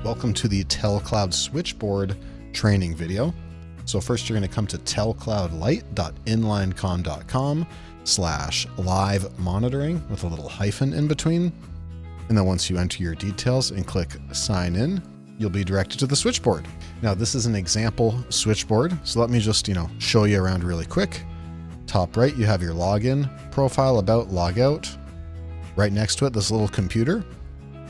Welcome to the Telcloud Switchboard training video. So first you're going to come to telcloudlite.inlinecon.com/live monitoring with a little hyphen in between. And then once you enter your details and click sign in, you'll be directed to the switchboard. Now this is an example switchboard. So let me just, show you around really quick. Top right, you have your login profile, about, logout. Right next to it, this little computer.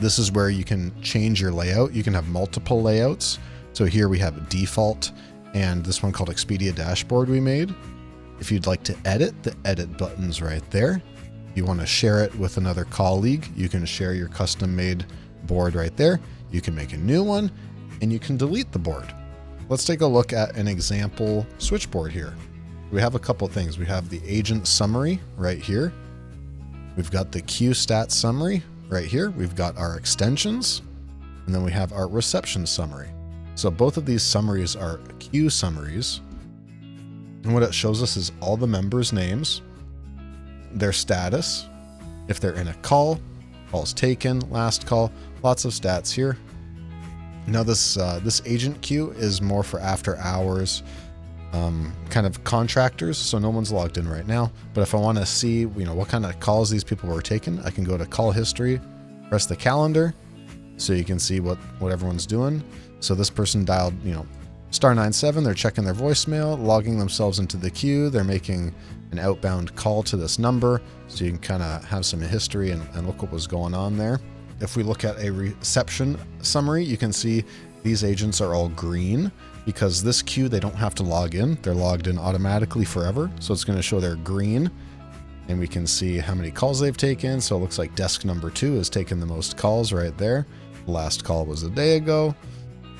This is where you can change your layout. You can have multiple layouts. So here we have a default and this one called Expedia Dashboard we made. If you'd like to edit, the edit button's right there. If you want to share it with another colleague, you can share your custom made board right there. You can make a new one and you can delete the board. Let's take a look at an example switchboard here. We have a couple things. We have the agent summary right here. We've got the queue stats summary right here. We've got our extensions, and then we have our reception summary. So both of these summaries are queue summaries. And what it shows us is all the members' names, their status, if they're in a call, calls taken, last call, lots of stats here. Now this agent queue is more for after hours, kind of contractors, so no one's logged in right now. But if I want to see, what kind of calls these people were taking, I can go to call history, press the calendar, so you can see what everyone's doing. So this person dialed, *97, they're checking their voicemail, logging themselves into the queue, they're making an outbound call to this number, so you can kind of have some history and look what was going on there. If we look at a reception summary, you can see these agents are all green, because this queue, they don't have to log in. They're logged in automatically forever. So it's going to show they're green, and we can see how many calls they've taken. So it looks like desk number 2 has taken the most calls right there. The last call was a day ago.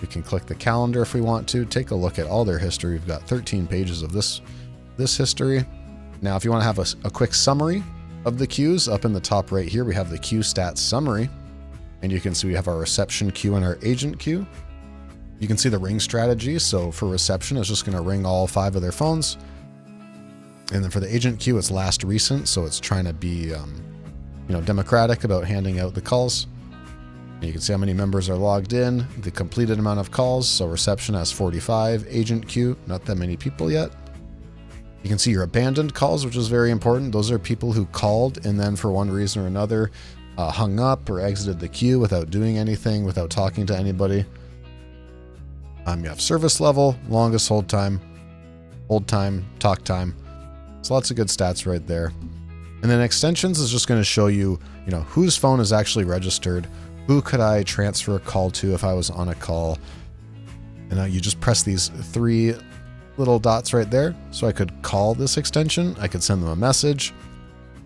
We can click the calendar if we want to. Take a look at all their history. We've got 13 pages of this history. Now, if you want to have a quick summary of the queues, up in the top right here, we have the queue stats summary. And you can see we have our reception queue and our agent queue. You can see the ring strategy. So for reception, it's just going to ring all 5 of their phones. And then for the agent queue, it's last recent. So it's trying to be, democratic about handing out the calls. And you can see how many members are logged in, the completed amount of calls. So reception has 45, agent queue, not that many people yet. You can see your abandoned calls, which is very important. Those are people who called and then for one reason or another hung up or exited the queue without doing anything, without talking to anybody. You have service level, longest hold time, talk time. So lots of good stats right there. And then extensions is just going to show you, whose phone is actually registered. Who could I transfer a call to if I was on a call? And you just press these 3 little dots right there. So I could call this extension. I could send them a message.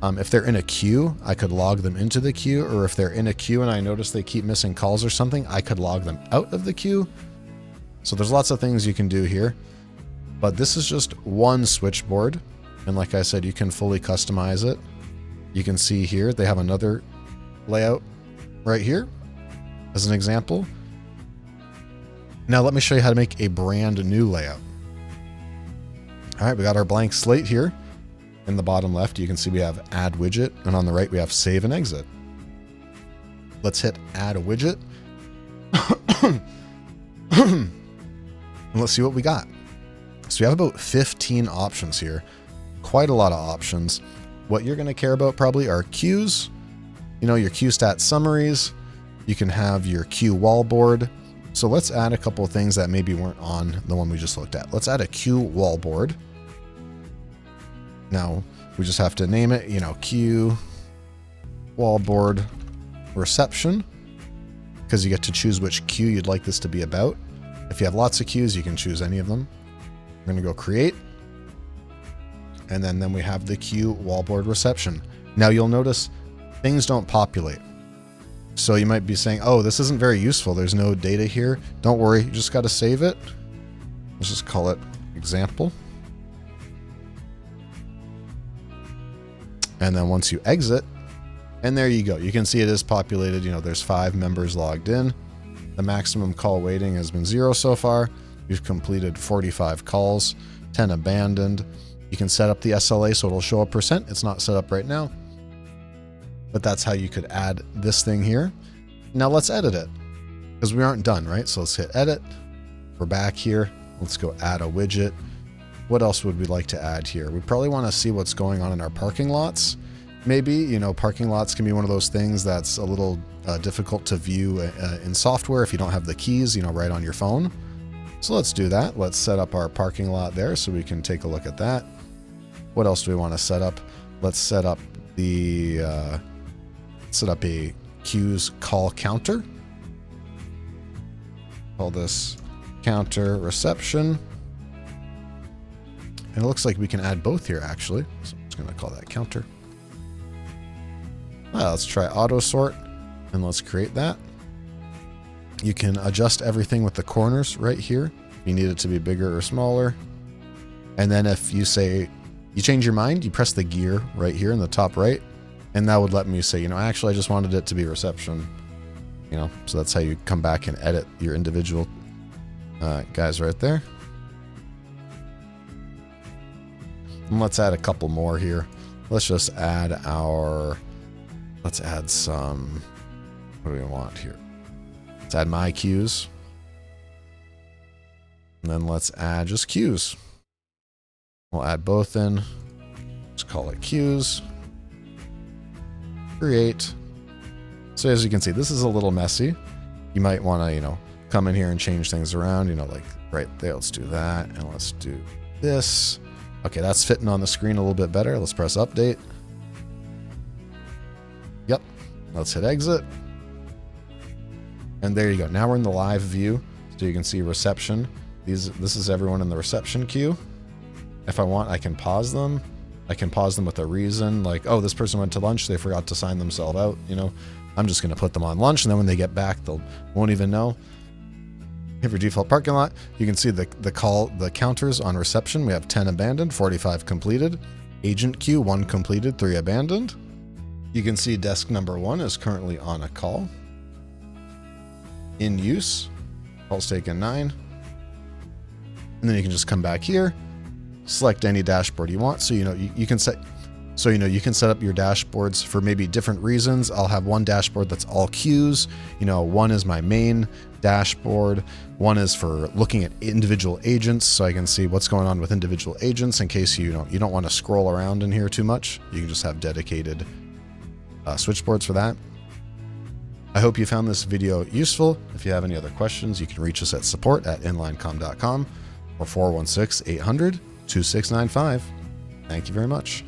If they're in a queue, I could log them into the queue. Or if they're in a queue and I notice they keep missing calls or something, I could log them out of the queue. So there's lots of things you can do here, but this is just one switchboard. And like I said, you can fully customize it. You can see here, they have another layout right here as an example. Now let me show you how to make a brand new layout. All right, we got our blank slate here. In the bottom left, you can see we have add widget, and on the right, we have save and exit. Let's hit add a widget. And let's see what we got. So we have about 15 options here. Quite a lot of options. What you're going to care about probably are queues, your queue stat summaries. You can have your queue wall board. So let's add a couple of things that maybe weren't on the one we just looked at. Let's add a queue wall board. Now we just have to name it, queue wall board reception, because you get to choose which queue you'd like this to be about. If you have lots of queues, you can choose any of them. We're going to go create. And then we have the queue wallboard reception. Now you'll notice things don't populate. So you might be saying, oh, this isn't very useful. There's no data here. Don't worry. You just got to save it. Let's just call it example. And then once you exit, and there you go. You can see it is populated. There's 5 members logged in. The maximum call waiting has been 0 so far. We've completed 45 calls, 10 abandoned. You can set up the SLA so it'll show a %. It's not set up right now. But that's how you could add this thing here. Now let's edit it. because we aren't done, right? So let's hit edit. We're back here. Let's go add a widget. What else would we like to add here? We probably want to see what's going on in our parking lots. Maybe, you know, parking lots can be one of those things that's a little difficult to view in software if you don't have the keys, you know, right on your phone. So let's do that. Let's set up our parking lot there so we can take a look at that. What else do we want to set up? Let's set up the set up a queues call counter. Call this counter reception. And it looks like we can add both here actually. So I'm just going to call that counter. Let's try auto sort and let's create that. You can adjust everything with the corners right here. If you need it to be bigger or smaller. And then if you say, you change your mind, you press the gear right here in the top right. And that would let me say, you know, actually I just wanted it to be reception. You know, so that's how you come back and edit your individual guys right there. And let's add a couple more here. Let's just add let's add some, what do we want here? Let's add my queues. And then let's add just queues. We'll add both in. Let's call it queues. Create. So as you can see, this is a little messy. You might want to, you know, come in here and change things around, you know, like right there. Let's do that. And let's do this. Okay, that's fitting on the screen a little bit better. Let's press update. Yep. Let's hit exit. And there you go. Now we're in the live view. So you can see reception. This is everyone in the reception queue. If I want, I can pause them. I can pause them with a reason, like, oh, this person went to lunch, they forgot to sign themselves out, you know. I'm just going to put them on lunch, and then when they get back, they won't even know. Here for default parking lot, you can see the counters on reception. We have 10 abandoned, 45 completed. Agent queue, 1 completed, 3 abandoned. You can see desk number 1 is currently on a call. In use, calls taken 9. And then you can just come back here, select any dashboard you want. So, you know, you can set, so, you know, you can set up your dashboards for maybe different reasons. I'll have one dashboard that's all queues. You know, one is my main dashboard. One is for looking at individual agents, so I can see what's going on with individual agents in case you don't want to scroll around in here too much. You can just have dedicated switchboards for that. I hope you found this video useful. If you have any other questions, you can reach us at support@inlinecom.com or 416-800-2695. Thank you very much.